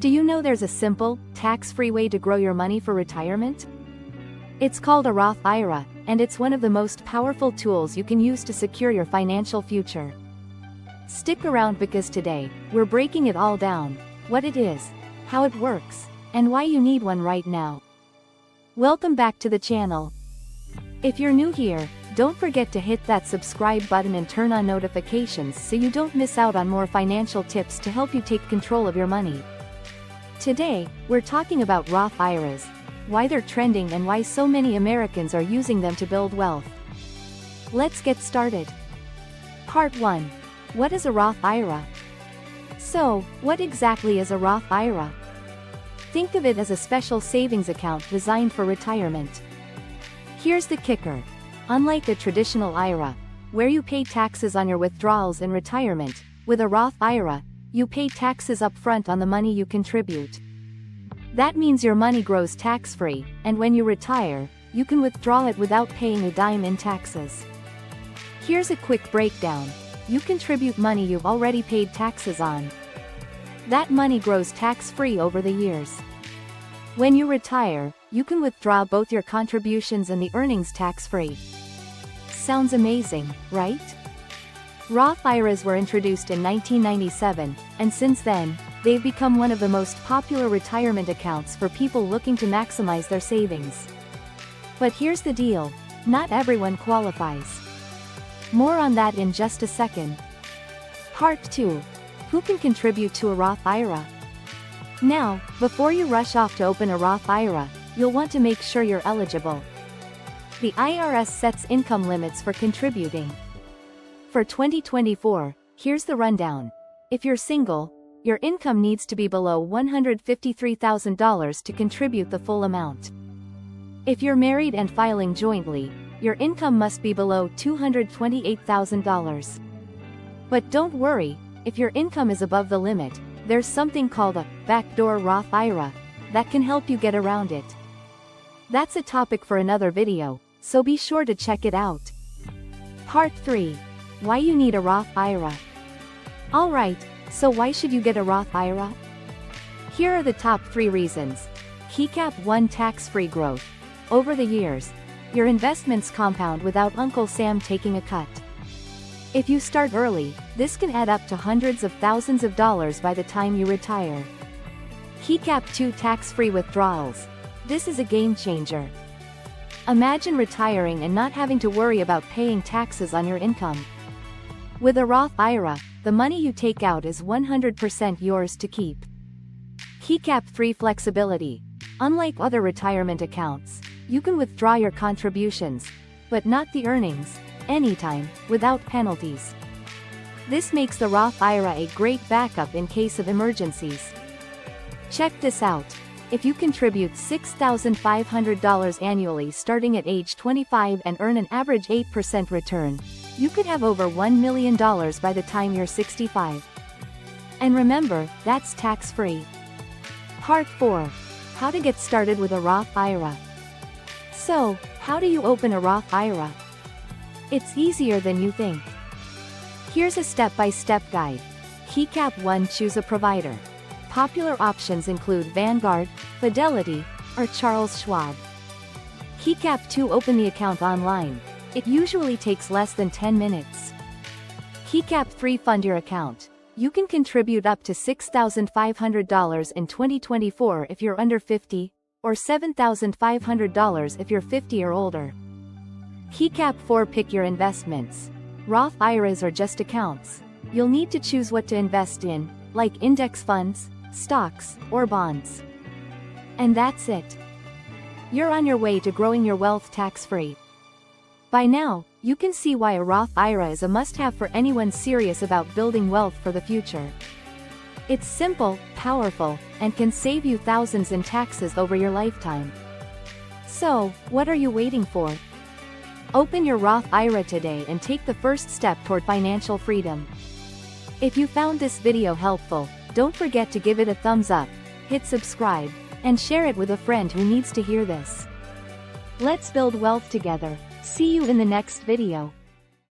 Do you know there's a simple, tax-free way to grow your money for retirement? It's called a Roth IRA, and it's one of the most powerful tools you can use to secure your financial future. Stick around because today, we're breaking it all down: what it is, how it works, and why you need one right now. Welcome back to the channel. If you're new here, don't forget to hit that subscribe button and turn on notifications so you don't miss out on more financial tips to help you take control of your money. Today, we're talking about Roth IRAs, why they're trending and why so many Americans are using them to build wealth. Let's get started. Part 1. What is a Roth IRA? So, what exactly is a Roth IRA? Think of it as a special savings account designed for retirement. Here's the kicker. Unlike a traditional IRA, where you pay taxes on your withdrawals in retirement, with a Roth IRA, you pay taxes up front on the money you contribute. That means your money grows tax-free, and when you retire, you can withdraw it without paying a dime in taxes. Here's a quick breakdown. You contribute money you've already paid taxes on. That money grows tax-free over the years. When you retire, you can withdraw both your contributions and the earnings tax-free. Sounds amazing, right? Roth IRAs were introduced in 1997, and since then, they've become one of the most popular retirement accounts for people looking to maximize their savings. But here's the deal: not everyone qualifies. More on that in just a second. Part 2. Who can contribute to a Roth IRA? Now, before you rush off to open a Roth IRA, you'll want to make sure you're eligible. The IRS sets income limits for contributing. For 2024, here's the rundown. If you're single, your income needs to be below $153,000 to contribute the full amount. If you're married and filing jointly, your income must be below $228,000. But don't worry, if your income is above the limit, there's something called a backdoor Roth IRA that can help you get around it. That's a topic for another video, so be sure to check it out. Part 3. Why you need a Roth IRA. Alright, so why should you get a Roth IRA? Here are the top 3 reasons. Keycap 1. Tax-free growth. Over the years, your investments compound without Uncle Sam taking a cut. If you start early, this can add up to hundreds of thousands of dollars by the time you retire. Keycap 2. Tax-free withdrawals. This is a game changer. Imagine retiring and not having to worry about paying taxes on your income. With a Roth IRA, the money you take out is 100% yours to keep. Keycap 3. Flexibility. Unlike other retirement accounts, you can withdraw your contributions, but not the earnings, anytime, without penalties. This makes the Roth IRA a great backup in case of emergencies. Check this out. If you contribute $6,500 annually starting at age 25 and earn an average 8% return, you could have over $1 million by the time you're 65. And remember, that's tax-free. Part 4. How to get started with a Roth IRA. So, how do you open a Roth IRA? It's easier than you think. Here's a step-by-step guide. Keycap 1. Choose a provider. Popular options include Vanguard, Fidelity, or Charles Schwab. Keycap 2. Open the account online. It usually takes less than 10 minutes. Keycap 3. Fund your account. You can contribute up to $6,500 in 2024 if you're under 50, or $7,500 if you're 50 or older. Keycap 4. Pick your investments. Roth IRAs are just accounts. You'll need to choose what to invest in, like index funds, stocks, or bonds. And that's it. You're on your way to growing your wealth tax-free. By now, you can see why a Roth IRA is a must-have for anyone serious about building wealth for the future. It's simple, powerful, and can save you thousands in taxes over your lifetime. So, what are you waiting for? Open your Roth IRA today and take the first step toward financial freedom. If you found this video helpful, don't forget to give it a thumbs up, hit subscribe, and share it with a friend who needs to hear this. Let's build wealth together. See you in the next video.